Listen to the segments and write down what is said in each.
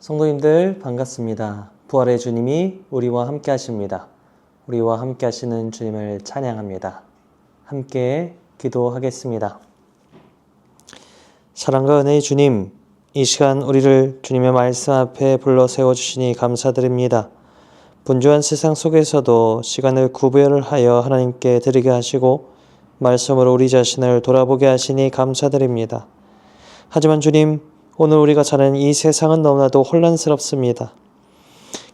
성도님들 반갑습니다. 부활의 주님이 우리와 함께 하십니다. 우리와 함께 하시는 주님을 찬양합니다. 함께 기도하겠습니다. 사랑과 은혜의 주님, 이 시간 우리를 주님의 말씀 앞에 불러 세워주시니 감사드립니다. 분주한 세상 속에서도 시간을 구별하여 하나님께 드리게 하시고 말씀으로 우리 자신을 돌아보게 하시니 감사드립니다. 하지만 주님, 오늘 우리가 사는 이 세상은 너무나도 혼란스럽습니다.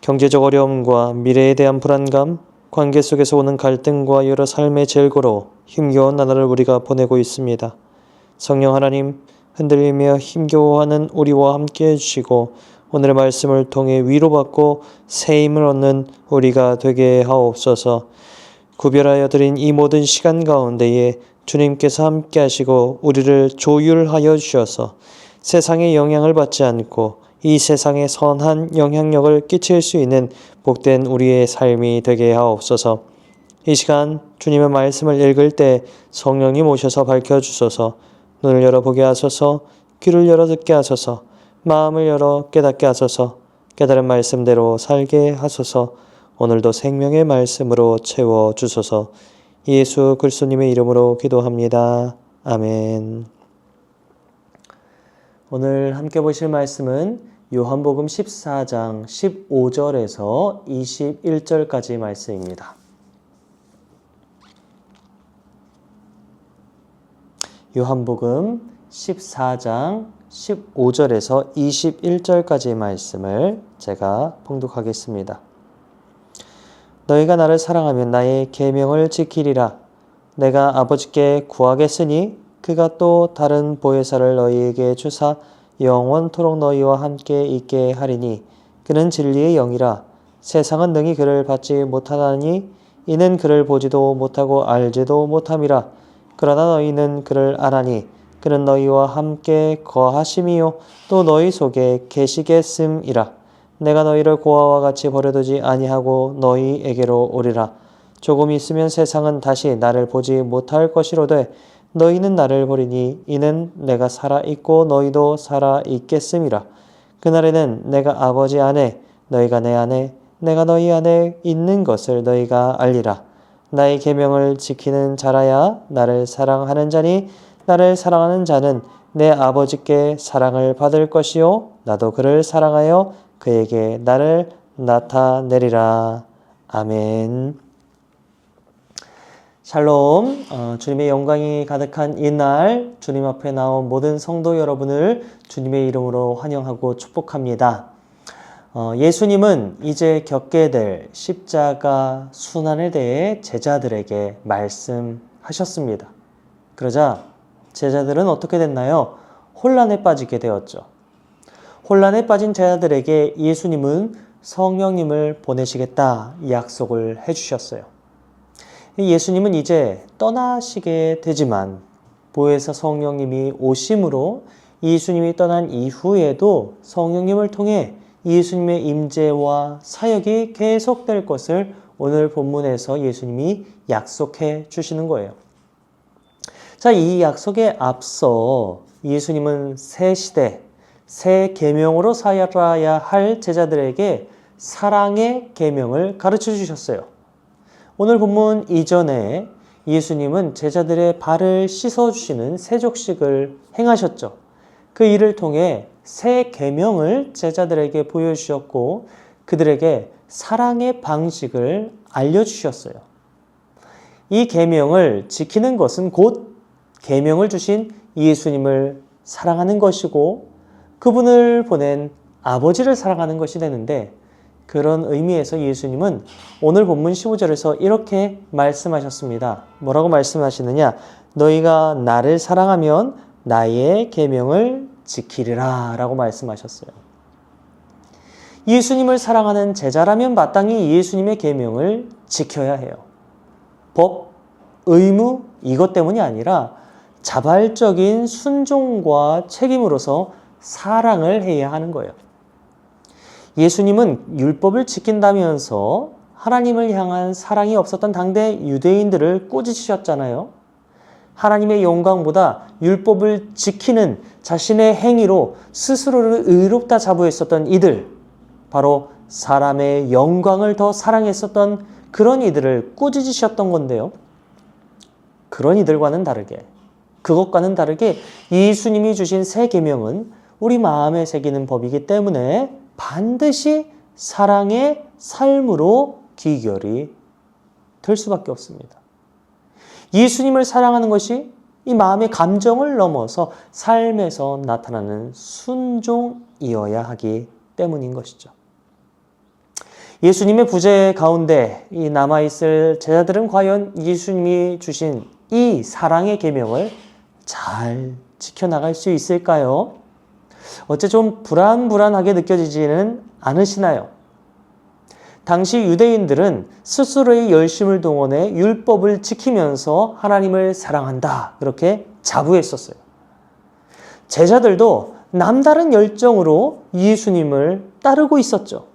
경제적 어려움과 미래에 대한 불안감, 관계 속에서 오는 갈등과 여러 삶의 절고로 힘겨운 나날을 우리가 보내고 있습니다. 성령 하나님, 흔들리며 힘겨워하는 우리와 함께 해주시고 오늘의 말씀을 통해 위로받고 새 힘을 얻는 우리가 되게 하옵소서. 구별하여 드린 이 모든 시간 가운데에 주님께서 함께 하시고 우리를 조율하여 주셔서 세상의 영향을 받지 않고 이 세상에 선한 영향력을 끼칠 수 있는 복된 우리의 삶이 되게 하옵소서. 이 시간 주님의 말씀을 읽을 때 성령님 오셔서 밝혀주소서. 눈을 열어보게 하소서. 귀를 열어 듣게 하소서. 마음을 열어 깨닫게 하소서. 깨달은 말씀대로 살게 하소서. 오늘도 생명의 말씀으로 채워주소서. 예수 그리스도님의 이름으로 기도합니다. 아멘. 오늘 함께 보실 말씀은 요한복음 14장 15절에서 21절까지 말씀입니다. 요한복음 14장 15절에서 21절까지 말씀을 제가 봉독하겠습니다. 너희가 나를 사랑하면 나의 계명을 지키리라. 내가 아버지께 구하겠으니 그가 또 다른 보혜사를 너희에게 주사 영원토록 너희와 함께 있게 하리니 그는 진리의 영이라. 세상은 능히 그를 받지 못하나니 이는 그를 보지도 못하고 알지도 못함이라. 그러나 너희는 그를 아나니 그는 너희와 함께 거하심이요 또 너희 속에 계시겠음이라. 내가 너희를 고아와 같이 버려두지 아니하고 너희에게로 오리라. 조금 있으면 세상은 다시 나를 보지 못할 것이로되 너희는 나를 보리니 이는 내가 살아있고 너희도 살아있겠음이라. 그날에는 내가 아버지 안에 너희가 내 안에 내가 너희 안에 있는 것을 너희가 알리라. 나의 계명을 지키는 자라야 나를 사랑하는 자니 나를 사랑하는 자는 내 아버지께 사랑을 받을 것이요 나도 그를 사랑하여 그에게 나를 나타내리라. 아멘. 샬롬. 주님의 영광이 가득한 이날 주님 앞에 나온 모든 성도 여러분을 주님의 이름으로 환영하고 축복합니다. 예수님은 이제 겪게 될 십자가 순환에 대해 제자들에게 말씀하셨습니다. 그러자 제자들은 어떻게 됐나요? 혼란에 빠지게 되었죠. 혼란에 빠진 제자들에게 예수님은 성령님을 보내시겠다 약속을 해주셨어요. 예수님은 이제 떠나시게 되지만 보혜사 성령님이 오심으로 예수님이 떠난 이후에도 성령님을 통해 예수님의 임재와 사역이 계속될 것을 오늘 본문에서 예수님이 약속해 주시는 거예요. 자, 이 약속에 앞서 예수님은 새 시대, 새 계명으로 살아야 할 제자들에게 사랑의 계명을 가르쳐 주셨어요. 오늘 본문 이전에 예수님은 제자들의 발을 씻어주시는 세족식을 행하셨죠. 그 일을 통해 새 계명을 제자들에게 보여주셨고 그들에게 사랑의 방식을 알려주셨어요. 이 계명을 지키는 것은 곧 계명을 주신 예수님을 사랑하는 것이고 그분을 보낸 아버지를 사랑하는 것이 되는데 그런 의미에서 예수님은 오늘 본문 15절에서 이렇게 말씀하셨습니다. 뭐라고 말씀하시느냐? 너희가 나를 사랑하면 나의 계명을 지키리라 라고 말씀하셨어요. 예수님을 사랑하는 제자라면 마땅히 예수님의 계명을 지켜야 해요. 법, 의무 이것 때문이 아니라 자발적인 순종과 책임으로서 사랑을 해야 하는 거예요. 예수님은 율법을 지킨다면서 하나님을 향한 사랑이 없었던 당대 유대인들을 꾸짖으셨잖아요. 하나님의 영광보다 율법을 지키는 자신의 행위로 스스로를 의롭다 자부했었던 이들, 바로 사람의 영광을 더 사랑했었던 그런 이들을 꾸짖으셨던 건데요. 그런 이들과는 다르게, 그것과는 다르게 예수님이 주신 새 계명은 우리 마음에 새기는 법이기 때문에 반드시 사랑의 삶으로 귀결이 될 수밖에 없습니다. 예수님을 사랑하는 것이 이 마음의 감정을 넘어서 삶에서 나타나는 순종이어야 하기 때문인 것이죠. 예수님의 부재 가운데 이 남아있을 제자들은 과연 예수님이 주신 이 사랑의 계명을 잘 지켜나갈 수 있을까요? 어째 좀 불안불안하게 느껴지지는 않으시나요? 당시 유대인들은 스스로의 열심을 동원해 율법을 지키면서 하나님을 사랑한다, 그렇게 자부했었어요. 제자들도 남다른 열정으로 예수님을 따르고 있었죠.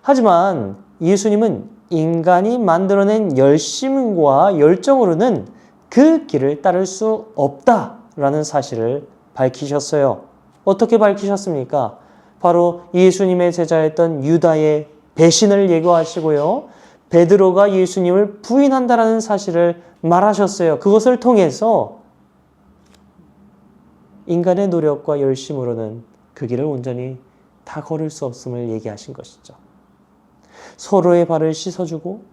하지만 예수님은 인간이 만들어낸 열심과 열정으로는 그 길을 따를 수 없다라는 사실을 밝히셨어요. 어떻게 밝히셨습니까? 바로 예수님의 제자였던 유다의 배신을 예고하시고요. 베드로가 예수님을 부인한다라는 사실을 말하셨어요. 그것을 통해서 인간의 노력과 열심으로는 그 길을 온전히 다 걸을 수 없음을 얘기하신 것이죠. 서로의 발을 씻어주고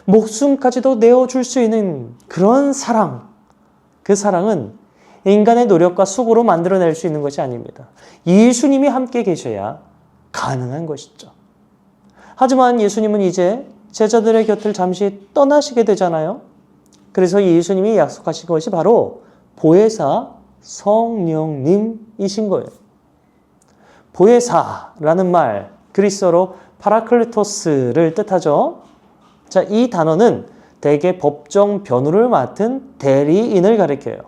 목숨까지도 내어줄 수 있는 그런 사랑, 그 사랑은 인간의 노력과 수고로 만들어낼 수 있는 것이 아닙니다. 예수님이 함께 계셔야 가능한 것이죠. 하지만 예수님은 이제 제자들의 곁을 잠시 떠나시게 되잖아요. 그래서 예수님이 약속하신 것이 바로 보혜사 성령님이신 거예요. 보혜사라는 말, 그리스어로 파라클리토스를 뜻하죠. 자, 이 단어는 대개 법정 변호를 맡은 대리인을 가리켜요.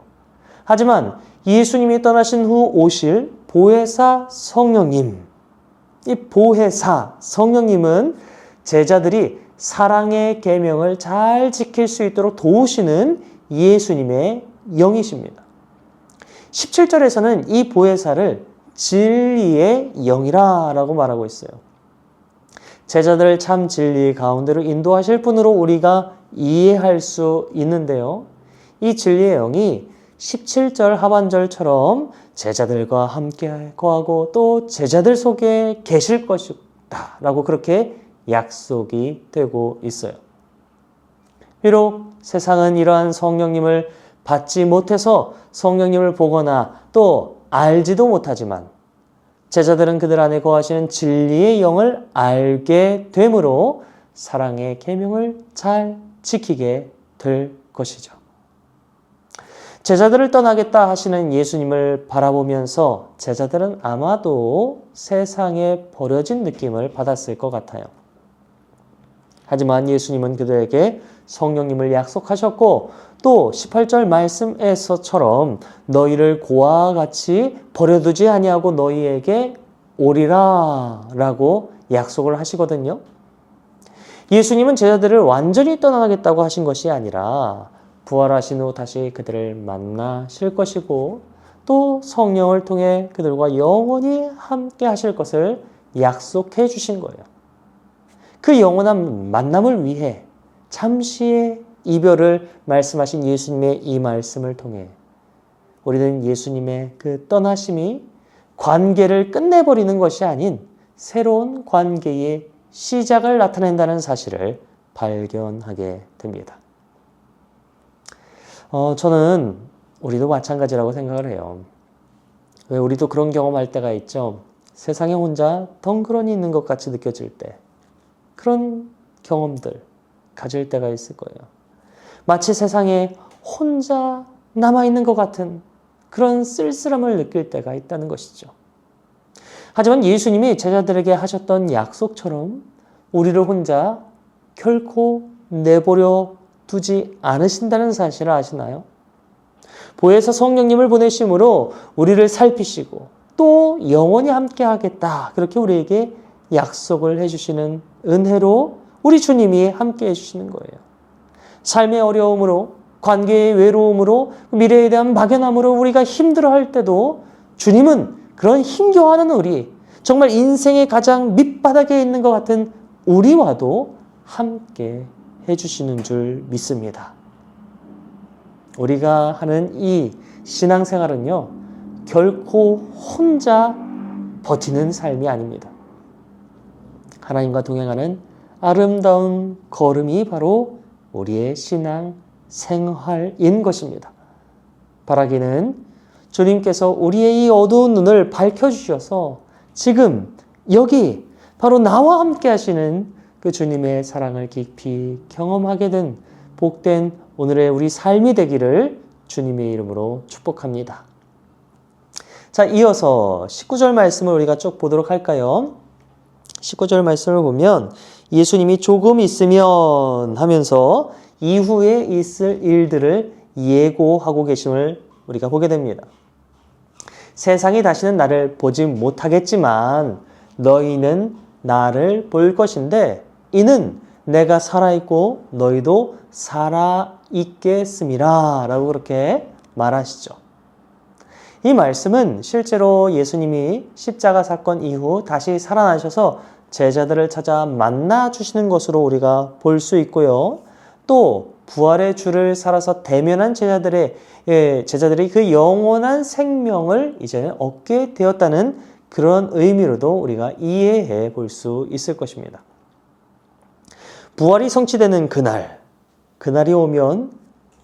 하지만 예수님이 떠나신 후 오실 보혜사 성령님, 이 보혜사 성령님은 제자들이 사랑의 계명을 잘 지킬 수 있도록 도우시는 예수님의 영이십니다. 17절에서는 이 보혜사를 진리의 영이라고 말하고 있어요. 제자들을 참 진리 가운데로 인도하실 분으로 우리가 이해할 수 있는데요. 이 진리의 영이 17절 하반절처럼 제자들과 함께 거하고 또 제자들 속에 계실 것이다 라고 그렇게 약속이 되고 있어요. 비록 세상은 이러한 성령님을 받지 못해서 성령님을 보거나 또 알지도 못하지만 제자들은 그들 안에 거하시는 진리의 영을 알게 되므로 사랑의 계명을 잘 지키게 될 것이죠. 제자들을 떠나겠다 하시는 예수님을 바라보면서 제자들은 아마도 세상에 버려진 느낌을 받았을 것 같아요. 하지만 예수님은 그들에게 성령님을 약속하셨고 또 18절 말씀에서처럼 너희를 고아와 같이 버려두지 아니하고 너희에게 오리라 라고 약속을 하시거든요. 예수님은 제자들을 완전히 떠나겠다고 하신 것이 아니라 부활하신 후 다시 그들을 만나실 것이고 또 성령을 통해 그들과 영원히 함께 하실 것을 약속해 주신 거예요. 그 영원한 만남을 위해 잠시의 이별을 말씀하신 예수님의 이 말씀을 통해 우리는 예수님의 그 떠나심이 관계를 끝내버리는 것이 아닌 새로운 관계의 시작을 나타낸다는 사실을 발견하게 됩니다. 저는 우리도 마찬가지라고 생각을 해요. 왜 우리도 그런 경험할 때가 있죠. 세상에 혼자 덩그러니 있는 것 같이 느껴질 때 그런 경험들 가질 때가 있을 거예요. 마치 세상에 혼자 남아있는 것 같은 그런 쓸쓸함을 느낄 때가 있다는 것이죠. 하지만 예수님이 제자들에게 하셨던 약속처럼 우리를 혼자 결코 내버려 두지 않으신다는 사실을 아시나요? 보혜사 성령님을 보내심으로 우리를 살피시고 또 영원히 함께 하겠다. 그렇게 우리에게 약속을 해주시는 은혜로 우리 주님이 함께 해주시는 거예요. 삶의 어려움으로 관계의 외로움으로 미래에 대한 막연함으로 우리가 힘들어할 때도 주님은 그런 힘겨워하는 우리, 정말 인생의 가장 밑바닥에 있는 것 같은 우리와도 함께 해주시는 줄 믿습니다. 우리가 하는 이 신앙생활은요, 결코 혼자 버티는 삶이 아닙니다. 하나님과 동행하는 아름다운 걸음이 바로 우리의 신앙 생활인 것입니다. 바라기는 주님께서 우리의 이 어두운 눈을 밝혀주셔서 지금 여기 바로 나와 함께 하시는 그 주님의 사랑을 깊이 경험하게 된 복된 오늘의 우리 삶이 되기를 주님의 이름으로 축복합니다. 자, 이어서 19절 말씀을 우리가 쭉 보도록 할까요? 19절 말씀을 보면 예수님이 조금 있으면 하면서 이후에 있을 일들을 예고하고 계심을 우리가 보게 됩니다. 세상이 다시는 나를 보지 못하겠지만 너희는 나를 볼 것인데 이는 내가 살아있고 너희도 살아있겠음이라 라고 그렇게 말하시죠. 이 말씀은 실제로 예수님이 십자가 사건 이후 다시 살아나셔서 제자들을 찾아 만나 주시는 것으로 우리가 볼 수 있고요. 또 부활의 주를 살아서 대면한 제자들이 그 영원한 생명을 이제는 얻게 되었다는 그런 의미로도 우리가 이해해 볼 수 있을 것입니다. 부활이 성취되는 그날이 오면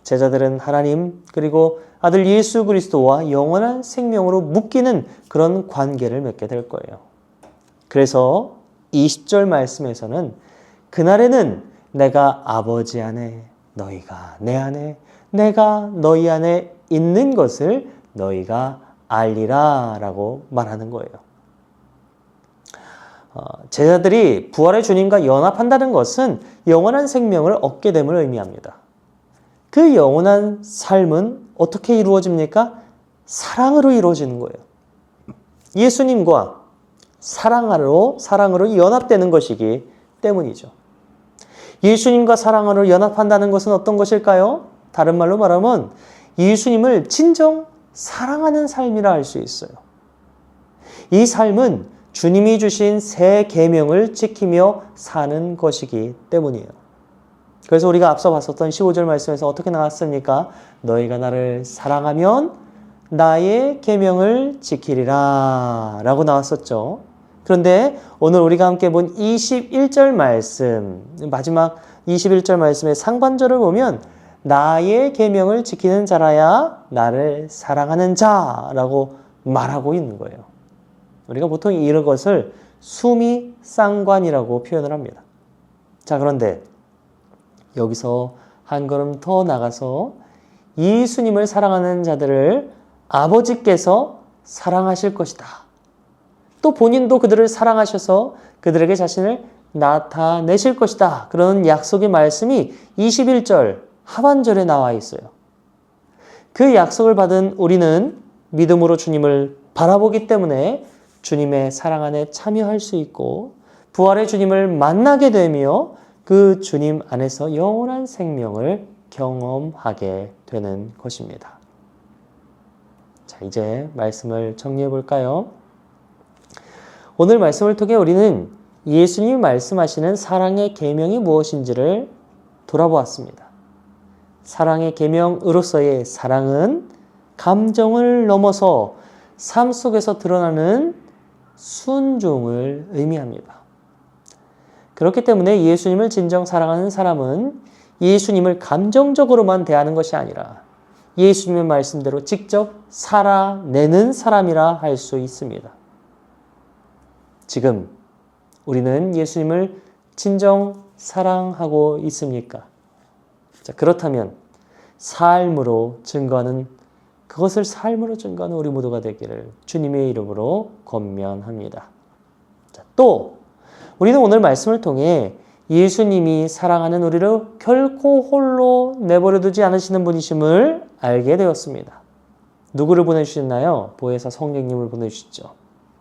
제자들은 하나님 그리고 아들 예수 그리스도와 영원한 생명으로 묶이는 그런 관계를 맺게 될 거예요. 그래서 20절 말씀에서는 그날에는 내가 아버지 안에 너희가 내 안에 내가 너희 안에 있는 것을 너희가 알리라 라고 말하는 거예요. 제자들이 부활의 주님과 연합한다는 것은 영원한 생명을 얻게 됨을 의미합니다. 그 영원한 삶은 어떻게 이루어집니까? 사랑으로 이루어지는 거예요. 예수님과 사랑으로 연합되는 것이기 때문이죠. 예수님과 사랑으로 연합한다는 것은 어떤 것일까요? 다른 말로 말하면 예수님을 진정 사랑하는 삶이라 할 수 있어요. 이 삶은 주님이 주신 새 계명을 지키며 사는 것이기 때문이에요. 그래서 우리가 앞서 봤었던 15절 말씀에서 어떻게 나왔습니까? 너희가 나를 사랑하면 나의 계명을 지키리라 라고 나왔었죠. 그런데 오늘 우리가 함께 본 21절 말씀, 마지막 21절 말씀의 상반절을 보면 나의 계명을 지키는 자라야 나를 사랑하는 자라고 말하고 있는 거예요. 우리가 보통 이런 것을 수미상관이라고 표현을 합니다. 자, 그런데 여기서 한 걸음 더 나가서 예수님을 사랑하는 자들을 아버지께서 사랑하실 것이다. 또 본인도 그들을 사랑하셔서 그들에게 자신을 나타내실 것이다. 그런 약속의 말씀이 21절 하반절에 나와 있어요. 그 약속을 받은 우리는 믿음으로 주님을 바라보기 때문에 주님의 사랑 안에 참여할 수 있고 부활의 주님을 만나게 되며 그 주님 안에서 영원한 생명을 경험하게 되는 것입니다. 자, 이제 말씀을 정리해 볼까요? 오늘 말씀을 통해 우리는 예수님이 말씀하시는 사랑의 계명이 무엇인지를 돌아보았습니다. 사랑의 계명으로서의 사랑은 감정을 넘어서 삶 속에서 드러나는 순종을 의미합니다. 그렇기 때문에 예수님을 진정 사랑하는 사람은 예수님을 감정적으로만 대하는 것이 아니라 예수님의 말씀대로 직접 살아내는 사람이라 할 수 있습니다. 지금 우리는 예수님을 진정 사랑하고 있습니까? 자, 그렇다면 그것을 삶으로 증거하는 우리 모두가 되기를 주님의 이름으로 권면합니다. 자, 또 우리는 오늘 말씀을 통해 예수님이 사랑하는 우리를 결코 홀로 내버려 두지 않으시는 분이심을 알게 되었습니다. 누구를 보내주셨나요? 보혜사 성령님을 보내주셨죠.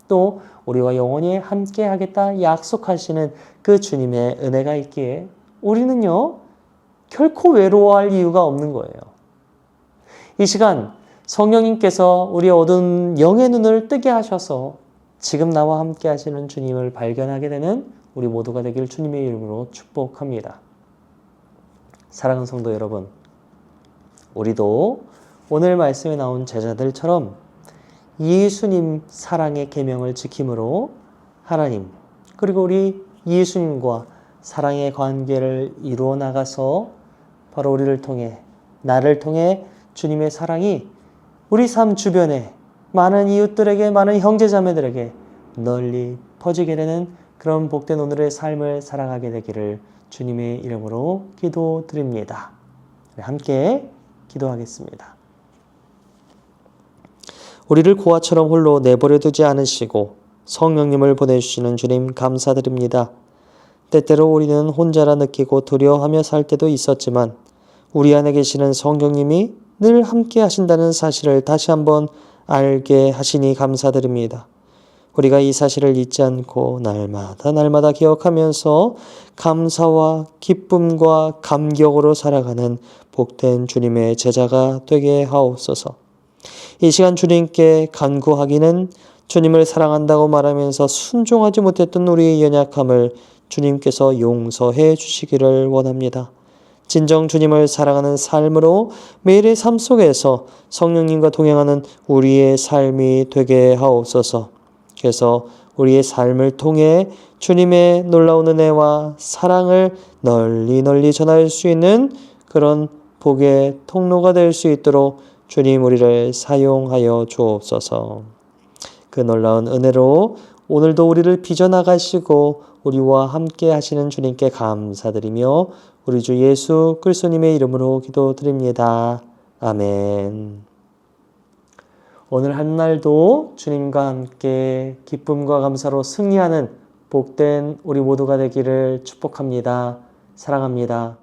또 우리와 영원히 함께 하겠다 약속하시는 그 주님의 은혜가 있기에 우리는요, 결코 외로워할 이유가 없는 거예요. 이 시간 성령님께서 우리 어두운 영의 눈을 뜨게 하셔서 지금 나와 함께 하시는 주님을 발견하게 되는 우리 모두가 되길 주님의 이름으로 축복합니다. 사랑하는 성도 여러분, 우리도 오늘 말씀에 나온 제자들처럼 예수님 사랑의 계명을 지킴으로 하나님 그리고 우리 예수님과 사랑의 관계를 이루어 나가서 바로 우리를 통해 나를 통해 주님의 사랑이 우리 삶 주변에 많은 이웃들에게 많은 형제자매들에게 널리 퍼지게 되는 그런 복된 오늘의 삶을 살아가게 되기를 주님의 이름으로 기도드립니다. 함께 기도하겠습니다. 우리를 고아처럼 홀로 내버려 두지 않으시고 성령님을 보내주시는 주님 감사드립니다. 때때로 우리는 혼자라 느끼고 두려워하며 살 때도 있었지만 우리 안에 계시는 성령님이 늘 함께 하신다는 사실을 다시 한번 알게 하시니 감사드립니다. 우리가 이 사실을 잊지 않고 날마다 기억하면서 감사와 기쁨과 감격으로 살아가는 복된 주님의 제자가 되게 하옵소서. 이 시간 주님께 간구하기는 주님을 사랑한다고 말하면서 순종하지 못했던 우리의 연약함을 주님께서 용서해 주시기를 원합니다. 진정 주님을 사랑하는 삶으로 매일의 삶 속에서 성령님과 동행하는 우리의 삶이 되게 하옵소서. 그래서 우리의 삶을 통해 주님의 놀라운 은혜와 사랑을 널리 전할 수 있는 그런 복의 통로가 될 수 있도록 주님 우리를 사용하여 주옵소서. 그 놀라운 은혜로 오늘도 우리를 빚어나가시고 우리와 함께 하시는 주님께 감사드리며 우리 주 예수 그리스도님의 이름으로 기도드립니다. 아멘. 오늘 한날도 주님과 함께 기쁨과 감사로 승리하는 복된 우리 모두가 되기를 축복합니다. 사랑합니다.